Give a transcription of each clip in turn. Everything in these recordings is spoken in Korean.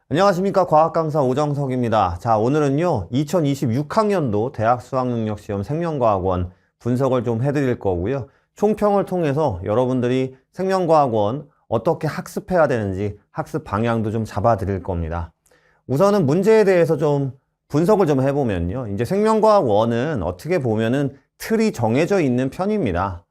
안녕하십니까. 과학강사 오정석입니다. 자, 오늘은요 2026학년도 대학 수학능력시험 생명과학원 분석을 좀 해드릴 거고요. 총평을 통해서 여러분들이 생명과학원 어떻게 학습해야 되는지 학습 방향도 좀 잡아드릴 겁니다. 우선은 문제에 대해서 좀 분석을 좀 해보면요, 이제 생명과학원은 어떻게 보면은 틀이 정해져 있는 편입니다.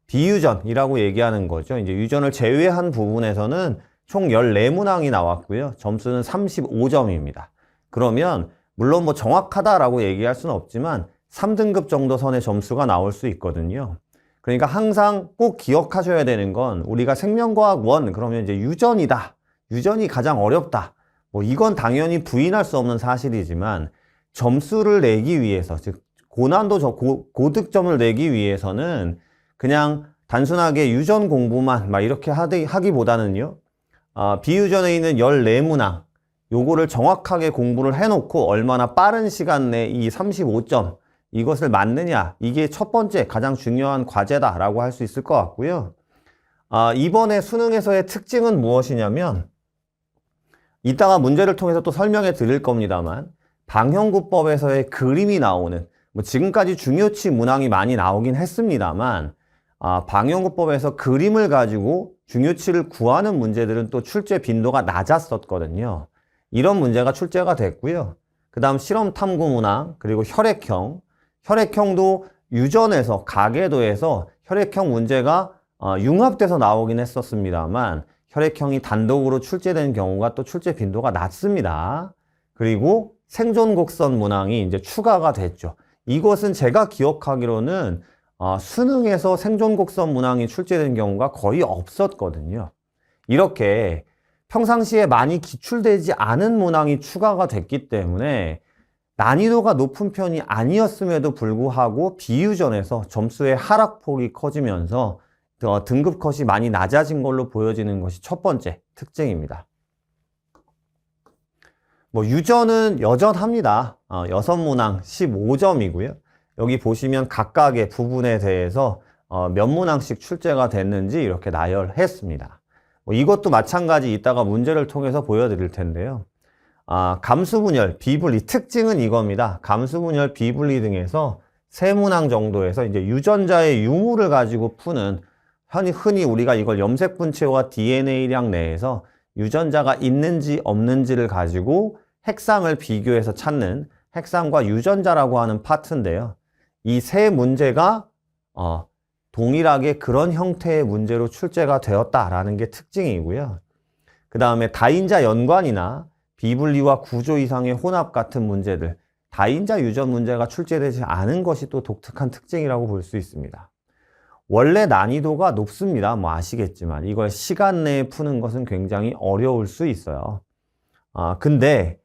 비유전이라고 얘기하는 거죠. 이제 유전을 제외한 부분에서는 총 14문항이 나왔고요. 점수는 35점입니다. 그러면 물론 뭐 정확하다라고 얘기할 수는 없지만 3등급 정도 선의 점수가 나올 수 있거든요. 그러니까 항상 꼭 기억하셔야 되는 건 우리가 생명과학 1 그러면 이제 유전이다. 유전이 가장 어렵다. 뭐 이건 당연히 부인할 수 없는 사실이지만 점수를 내기 위해서, 즉 고난도 고득점을 내기 위해서는 그냥 단순하게 유전 공부만 막 이렇게 하기보다는요, 비유전에 있는 14문항 요거를 정확하게 공부를 해놓고 얼마나 빠른 시간 내에 이 35점 이것을 맞느냐, 이게 첫 번째 가장 중요한 과제다라고 할 수 있을 것 같고요. 이번에 수능에서의 특징은 무엇이냐면, 이따가 문제를 통해서 또 설명해 드릴 겁니다만, 방형구법에서의 그림이 나오는, 뭐 지금까지 중요치 문항이 많이 나오긴 했습니다만, 방형구법에서 그림을 가지고 중요치를 구하는 문제들은 또 출제 빈도가 낮았었거든요. 이런 문제가 출제가 됐고요. 그 다음 실험 탐구 문항, 그리고 혈액형도 유전에서 가계도에서 혈액형 문제가 융합돼서 나오긴 했었습니다만 혈액형이 단독으로 출제된 경우가 또 출제 빈도가 낮습니다. 그리고 생존 곡선 문항이 이제 추가가 됐죠. 이것은 제가 기억하기로는 수능에서 생존 곡선 문항이 출제된 경우가 거의 없었거든요. 이렇게 평상시에 많이 기출되지 않은 문항이 추가가 됐기 때문에 난이도가 높은 편이 아니었음에도 불구하고 비유전에서 점수의 하락폭이 커지면서 등급 컷이 많이 낮아진 걸로 보여지는 것이 첫 번째 특징입니다. 뭐 유전은 여전합니다. 6문항 15점이고요. 여기 보시면 각각의 부분에 대해서 몇 문항씩 출제가 됐는지 이렇게 나열했습니다. 뭐 이것도 마찬가지 이따가 문제를 통해서 보여드릴 텐데요. 감수분열, 비분리, 특징은 이겁니다. 감수분열, 비분리 등에서 3문항 정도에서 이제 유전자의 유무를 가지고 푸는, 흔히 우리가 이걸 염색분체와 DNA량 내에서 유전자가 있는지 없는지를 가지고 핵상을 비교해서 찾는 핵상과 유전자라고 하는 파트인데요. 이 세 문제가 동일하게 그런 형태의 문제로 출제가 되었다라는 게 특징이고요. 그 다음에 다인자 연관이나 비분리와 구조 이상의 혼합 같은 문제들, 다인자 유전 문제가 출제되지 않은 것이 또 독특한 특징이라고 볼 수 있습니다. 원래 난이도가 높습니다. 뭐 아시겠지만 이걸 시간 내에 푸는 것은 굉장히 어려울 수 있어요. 근데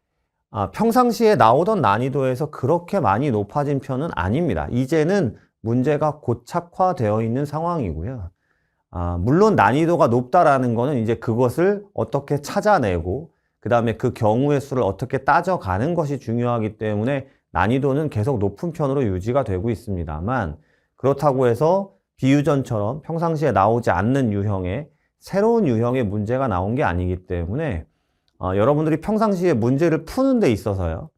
평상시에 나오던 난이도에서 그렇게 많이 높아진 편은 아닙니다. 이제는 문제가 고착화되어 있는 상황이고요. 물론 난이도가 높다라는 거는 이제 그것을 어떻게 찾아내고 그 다음에 그 경우의 수를 어떻게 따져가는 것이 중요하기 때문에 난이도는 계속 높은 편으로 유지가 되고 있습니다만, 그렇다고 해서 비유전처럼 평상시에 나오지 않는 유형의 새로운 유형의 문제가 나온 게 아니기 때문에 여러분들이 평상시에 문제를 푸는 데 있어서요,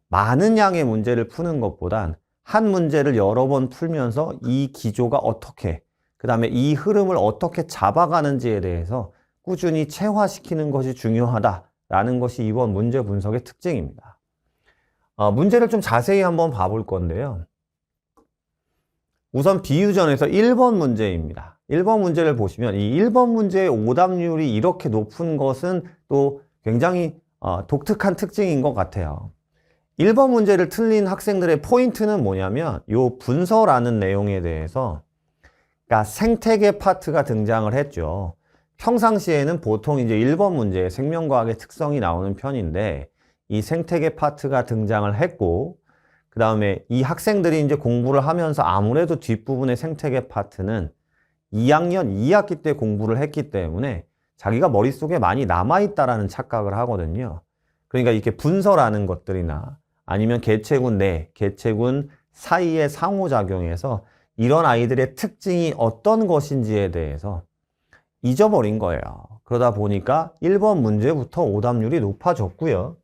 많은 양의 문제를 푸는 것보단 한 문제를 여러 번 풀면서 이 기조가 어떻게, 그 다음에 이 흐름을 어떻게 잡아가는지에 대해서 꾸준히 체화시키는 것이 중요하다라는 것이 이번 문제 분석의 특징입니다. 문제를 좀 자세히 한번 봐볼 건데요. 우선 비유전에서 1번 문제입니다. 1번 문제를 보시면 이 1번 문제의 오답률이 이렇게 높은 것은 또 굉장히 독특한 특징인 것 같아요. 1번 문제를 틀린 학생들의 포인트는 뭐냐면 요 분서라는 내용에 대해서, 그러니까 생태계 파트가 등장을 했죠. 평상시에는 보통 이제 1번 문제에 생명과학의 특성이 나오는 편인데 이 생태계 파트가 등장을 했고, 그 다음에 이 학생들이 이제 공부를 하면서 아무래도 뒷부분의 생태계 파트는 2학년 2학기 때 공부를 했기 때문에 자기가 머릿속에 많이 남아있다라는 착각을 하거든요. 그러니까 이렇게 분서라는 것들이나 아니면 개체군 내, 개체군 사이의 상호작용에서 이런 아이들의 특징이 어떤 것인지에 대해서 잊어버린 거예요. 그러다 보니까 1번 문제부터 오답률이 높아졌고요.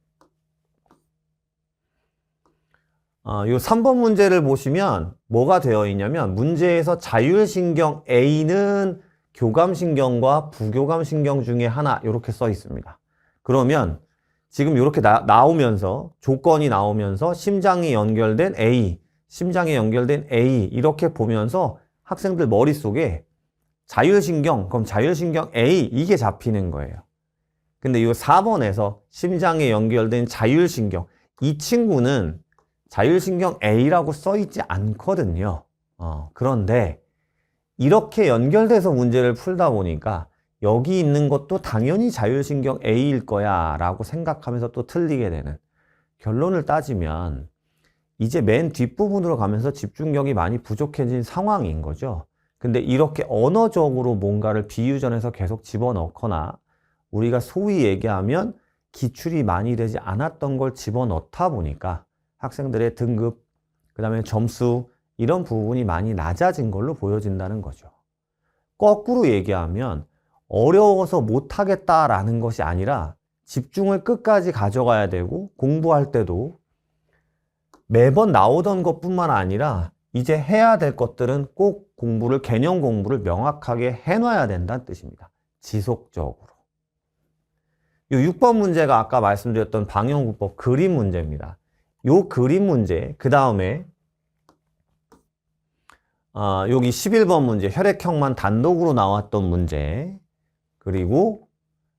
요 3번 문제를 보시면 뭐가 되어 있냐면 문제에서 자율신경 A는 교감신경과 부교감신경 중에 하나 이렇게 써 있습니다. 그러면 지금 이렇게 나오면서 조건이 나오면서 심장이 연결된 A, 심장에 연결된 A 이렇게 보면서 학생들 머릿속에 자율신경, 그럼 자율신경 A 이게 잡히는 거예요. 근데 이 4번에서 심장에 연결된 자율신경 이 친구는 자율신경 A라고 써 있지 않거든요. 그런데 이렇게 연결돼서 문제를 풀다 보니까 여기 있는 것도 당연히 자율신경 A일 거야 라고 생각하면서 또 틀리게 되는, 결론을 따지면 이제 맨 뒷부분으로 가면서 집중력이 많이 부족해진 상황인 거죠. 근데 이렇게 언어적으로 뭔가를 비유전에서 계속 집어넣거나 우리가 소위 얘기하면 기출이 많이 되지 않았던 걸 집어넣다 보니까 학생들의 등급, 그 다음에 점수 이런 부분이 많이 낮아진 걸로 보여진다는 거죠. 거꾸로 얘기하면 어려워서 못하겠다라는 것이 아니라 집중을 끝까지 가져가야 되고 공부할 때도 매번 나오던 것뿐만 아니라 이제 해야 될 것들은 꼭 공부를, 개념 공부를 명확하게 해놔야 된다는 뜻입니다. 지속적으로. 이 6번 문제가 아까 말씀드렸던 방영구법 그림 문제입니다. 요 그림 문제, 그 다음에 여기 11번 문제, 혈액형만 단독으로 나왔던 문제, 그리고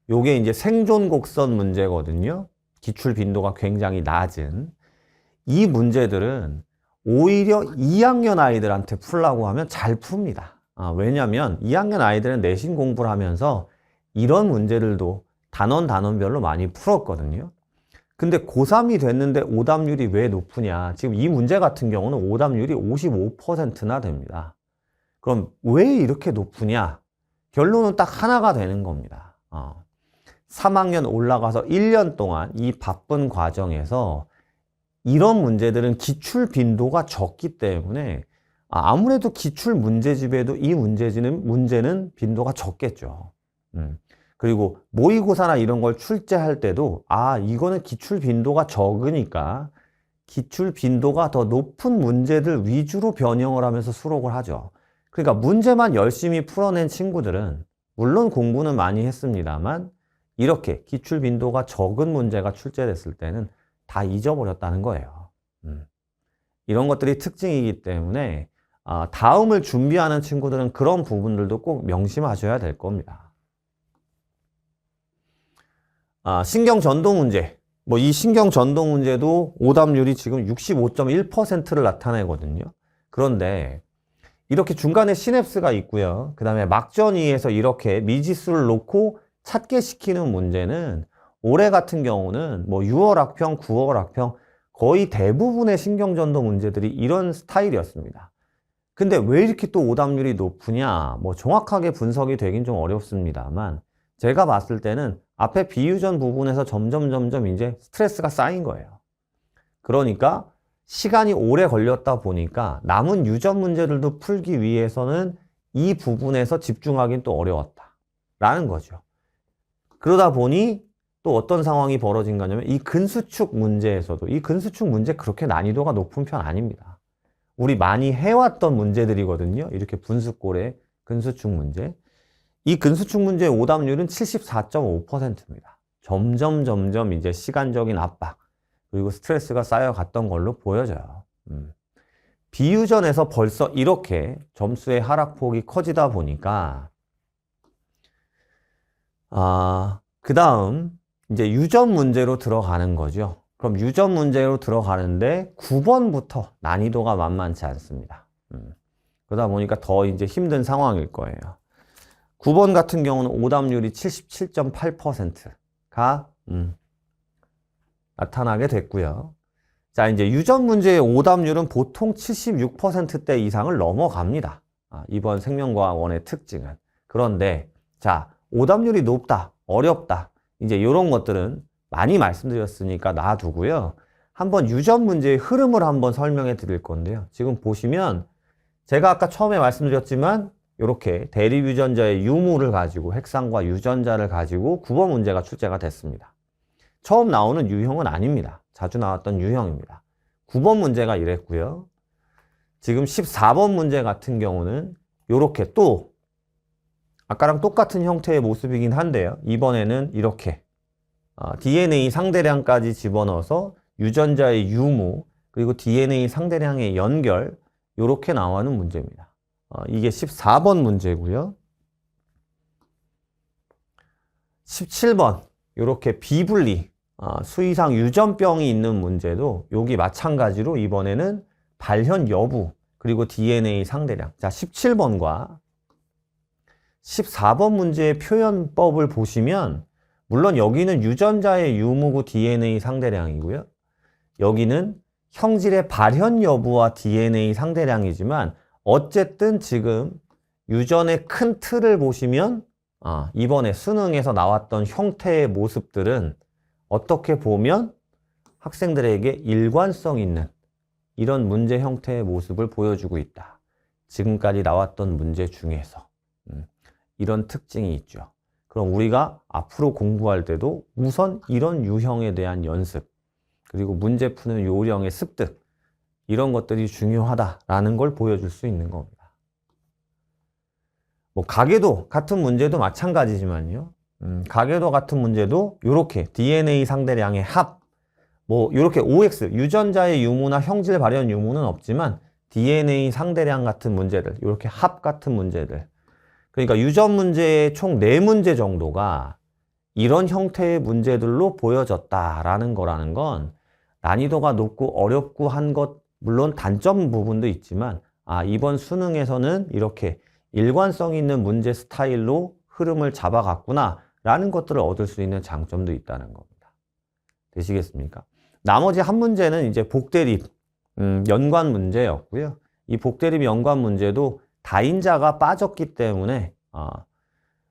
요게 이제 생존 곡선 문제거든요. 기출 빈도가 굉장히 낮은 이 문제들은 오히려 2학년 아이들한테 풀라고 하면 잘 풉니다. 왜냐면 2학년 아이들은 내신 공부를 하면서 이런 문제들도 단원별로 많이 풀었거든요. 근데 고3이 됐는데 오답률이 왜 높으냐? 지금 이 문제 같은 경우는 오답률이 55%나 됩니다. 그럼 왜 이렇게 높으냐? 결론은 딱 하나가 되는 겁니다. 3학년 올라가서 1년 동안 이 바쁜 과정에서 이런 문제들은 기출 빈도가 적기 때문에 아무래도 기출 문제집에도 이 문제는 빈도가 적겠죠. 그리고 모의고사나 이런 걸 출제할 때도 이거는 기출 빈도가 적으니까 기출 빈도가 더 높은 문제들 위주로 변형을 하면서 수록을 하죠. 그러니까 문제만 열심히 풀어낸 친구들은 물론 공부는 많이 했습니다만 이렇게 기출 빈도가 적은 문제가 출제됐을 때는 다 잊어버렸다는 거예요. 이런 것들이 특징이기 때문에 다음을 준비하는 친구들은 그런 부분들도 꼭 명심하셔야 될 겁니다. 신경 전동 문제. 이 신경 전동 문제도 오답률이 지금 65.1%를 나타내거든요. 그런데 이렇게 중간에 시냅스가 있고요. 그 다음에 막전위에서 이렇게 미지수를 놓고 찾게 시키는 문제는 올해 같은 경우는 6월 학평, 9월 학평 거의 대부분의 신경전동 문제들이 이런 스타일이었습니다. 근데 왜 이렇게 또 오답률이 높으냐? 정확하게 분석이 되긴 좀 어렵습니다만 제가 봤을 때는 앞에 비유전 부분에서 점점 이제 스트레스가 쌓인 거예요. 그러니까 시간이 오래 걸렸다 보니까 남은 유전 문제들도 풀기 위해서는 이 부분에서 집중하기는 또 어려웠다라는 거죠. 그러다 보니 또 어떤 상황이 벌어진 거냐면 이 근수축 문제에서도 이 근수축 문제 그렇게 난이도가 높은 편 아닙니다. 우리 많이 해왔던 문제들이거든요. 이렇게 분수꼴의 근수축 문제. 이 근수축 문제의 오답률은 74.5%입니다. 점점 이제 시간적인 압박 그리고 스트레스가 쌓여갔던 걸로 보여져요. 비유전에서 벌써 이렇게 점수의 하락폭이 커지다 보니까 그 다음 이제 유전 문제로 들어가는 거죠. 그럼 유전 문제로 들어가는데 9번부터 난이도가 만만치 않습니다. 그러다 보니까 더 이제 힘든 상황일 거예요. 9번 같은 경우는 오답률이 77.8%가 나타나게 됐고요. 자, 이제 유전 문제의 오답률은 보통 76%대 이상을 넘어갑니다. 이번 생명과학원의 특징은. 그런데 자, 오답률이 높다, 어렵다. 이제 이런 것들은 많이 말씀드렸으니까 놔두고요. 한번 유전 문제의 흐름을 한번 설명해 드릴 건데요. 지금 보시면 제가 아까 처음에 말씀드렸지만 이렇게 대립유전자의 유무를 가지고 핵상과 유전자를 가지고 9번 문제가 출제가 됐습니다. 처음 나오는 유형은 아닙니다. 자주 나왔던 유형입니다. 9번 문제가 이랬고요. 지금 14번 문제 같은 경우는 이렇게 또 아까랑 똑같은 형태의 모습이긴 한데요. 이번에는 이렇게 DNA 상대량까지 집어넣어서 유전자의 유무 그리고 DNA 상대량의 연결 이렇게 나오는 문제입니다. 이게 14번 문제고요. 17번 이렇게 비분리 수이상 유전병이 있는 문제도 여기 마찬가지로 이번에는 발현 여부 그리고 DNA 상대량. 자, 17번과 14번 문제의 표현법을 보시면 물론 여기는 유전자의 유무고 DNA 상대량이고요. 여기는 형질의 발현 여부와 DNA 상대량이지만 어쨌든 지금 유전의 큰 틀을 보시면 이번에 수능에서 나왔던 형태의 모습들은 어떻게 보면 학생들에게 일관성 있는 이런 문제 형태의 모습을 보여주고 있다. 지금까지 나왔던 문제 중에서 이런 특징이 있죠. 그럼 우리가 앞으로 공부할 때도 우선 이런 유형에 대한 연습 그리고 문제 푸는 요령의 습득 이런 것들이 중요하다라는 걸 보여줄 수 있는 겁니다. 뭐 가계도 같은 문제도 마찬가지지만요. 가계도 같은 문제도 이렇게 DNA 상대량의 합, 뭐 이렇게 OX 유전자의 유무나 형질 발현 유무는 없지만 DNA 상대량 같은 문제들, 이렇게 합 같은 문제들. 그러니까 유전 문제의 총 4문제 정도가 이런 형태의 문제들로 보여졌다라는 거라는 건 난이도가 높고 어렵고 한 것 물론 단점 부분도 있지만 이번 수능에서는 이렇게 일관성 있는 문제 스타일로 흐름을 잡아갔구나 라는 것들을 얻을 수 있는 장점도 있다는 겁니다. 되시겠습니까? 나머지 한 문제는 이제 복대립 연관 문제였고요. 이 복대립 연관 문제도 다인자가 빠졌기 때문에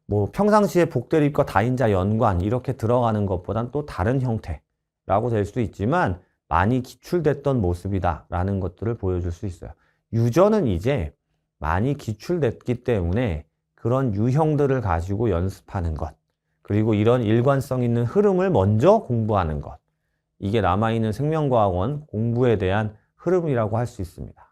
뭐 평상시에 복대립과 다인자 연관 이렇게 들어가는 것보단 또 다른 형태라고 될 수 있지만 많이 기출됐던 모습이다 라는 것들을 보여줄 수 있어요. 유전은 이제 많이 기출됐기 때문에 그런 유형들을 가지고 연습하는 것 그리고 이런 일관성 있는 흐름을 먼저 공부하는 것 이게 남아있는 생명과학원 공부에 대한 흐름이라고 할 수 있습니다.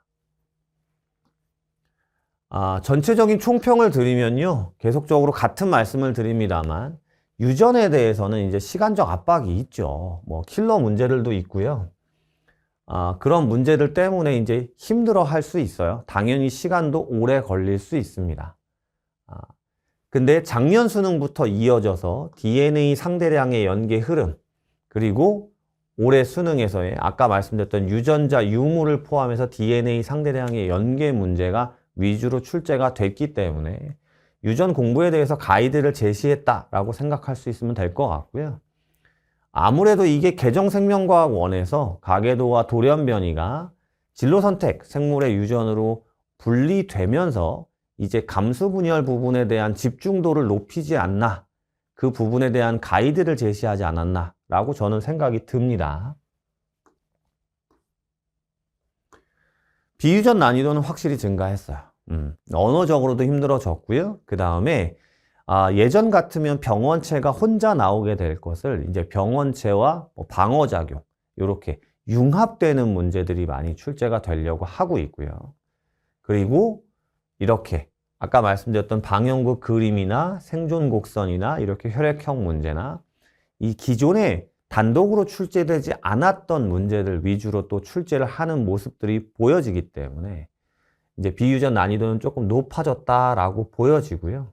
전체적인 총평을 드리면요. 계속적으로 같은 말씀을 드립니다만 유전에 대해서는 이제 시간적 압박이 있죠. 뭐 킬러 문제들도 있고요. 그런 문제들 때문에 이제 힘들어 할 수 있어요. 당연히 시간도 오래 걸릴 수 있습니다. 근데 작년 수능부터 이어져서 DNA 상대량의 연계 흐름 그리고 올해 수능에서의 아까 말씀드렸던 유전자 유무를 포함해서 DNA 상대량의 연계 문제가 위주로 출제가 됐기 때문에 유전 공부에 대해서 가이드를 제시했다라고 생각할 수 있으면 될 것 같고요. 아무래도 이게 개정생명과학원에서 가계도와 돌연변이가 진로선택 생물의 유전으로 분리되면서 이제 감수분열 부분에 대한 집중도를 높이지 않나 그 부분에 대한 가이드를 제시하지 않았나 라고 저는 생각이 듭니다. 비유전 난이도는 확실히 증가했어요. 언어적으로도 힘들어졌고요. 그 다음에 예전 같으면 병원체가 혼자 나오게 될 것을 이제 병원체와 방어작용 이렇게 융합되는 문제들이 많이 출제가 되려고 하고 있고요. 그리고 이렇게 아까 말씀드렸던 방영국 그림이나 생존 곡선이나 이렇게 혈액형 문제나 이 기존에 단독으로 출제되지 않았던 문제들 위주로 또 출제를 하는 모습들이 보여지기 때문에 이제 비유전 난이도는 조금 높아졌다라고 보여지고요.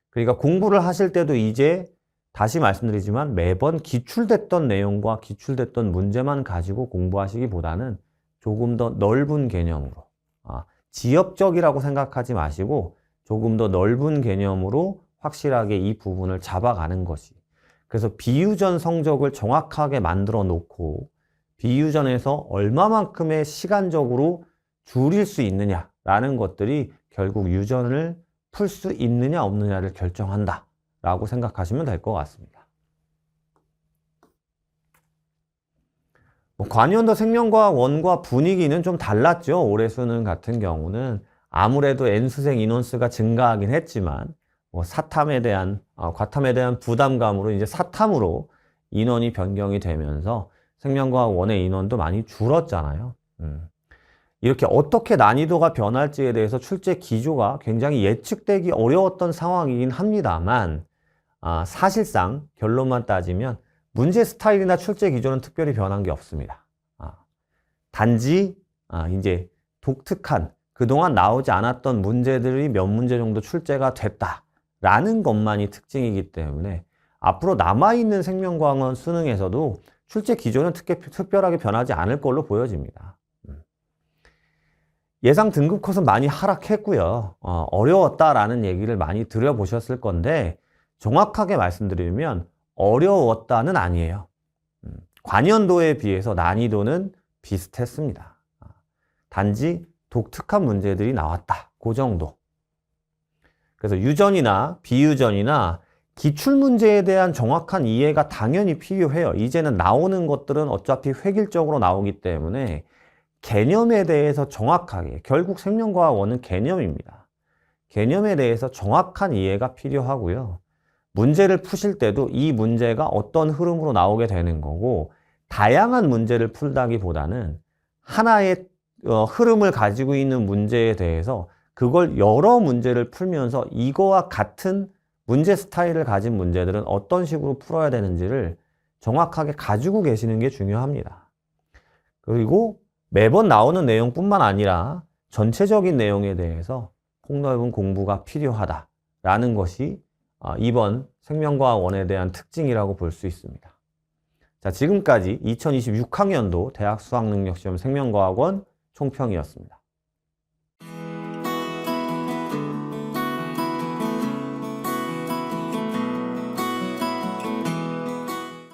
그러니까 공부를 하실 때도 이제 다시 말씀드리지만 매번 기출됐던 내용과 기출됐던 문제만 가지고 공부하시기보다는 조금 더 넓은 개념으로 지엽적이라고 생각하지 마시고 조금 더 넓은 개념으로 확실하게 이 부분을 잡아가는 것이 그래서 비유전 성적을 정확하게 만들어 놓고 비유전에서 얼마만큼의 시간적으로 줄일 수 있느냐라는 것들이 결국 유전을 풀 수 있느냐 없느냐를 결정한다 라고 생각하시면 될 것 같습니다. 관연도 생명과학 원과 분위기는 좀 달랐죠. 올해 수능 같은 경우는 아무래도 N수생 인원수가 증가하긴 했지만 뭐 사탐에 대한 과탐에 대한 부담감으로 이제 사탐으로 인원이 변경이 되면서 생명과학 1의 인원도 많이 줄었잖아요. 이렇게 어떻게 난이도가 변할지에 대해서 출제 기조가 굉장히 예측되기 어려웠던 상황이긴 합니다만 사실상 결론만 따지면 문제 스타일이나 출제 기조는 특별히 변한 게 없습니다. 단지 이제 독특한 그동안 나오지 않았던 문제들이 몇 문제 정도 출제가 됐다라는 것만이 특징이기 때문에 앞으로 남아있는 생명과학원 수능에서도 출제 기조는 특별하게 변하지 않을 걸로 보여집니다. 예상 등급 컷은 많이 하락했고요. 어려웠다라는 얘기를 많이 들어보셨을 건데 정확하게 말씀드리면 어려웠다는 아니에요. 관연도에 비해서 난이도는 비슷했습니다. 단지 독특한 문제들이 나왔다. 그 정도. 그래서 유전이나 비유전이나 기출문제에 대한 정확한 이해가 당연히 필요해요. 이제는 나오는 것들은 어차피 획일적으로 나오기 때문에 개념에 대해서 정확하게, 결국 생명과학원은 개념입니다. 개념에 대해서 정확한 이해가 필요하고요. 문제를 푸실 때도 이 문제가 어떤 흐름으로 나오게 되는 거고 다양한 문제를 풀다기보다는 하나의 흐름을 가지고 있는 문제에 대해서 그걸 여러 문제를 풀면서 이거와 같은 문제 스타일을 가진 문제들은 어떤 식으로 풀어야 되는지를 정확하게 가지고 계시는 게 중요합니다. 그리고 매번 나오는 내용뿐만 아니라 전체적인 내용에 대해서 폭넓은 공부가 필요하다라는 것이 이번 생명과학 1에 대한 특징이라고 볼 수 있습니다. 자, 지금까지 2026학년도 대학 수학능력시험 생명과학원 총평이었습니다.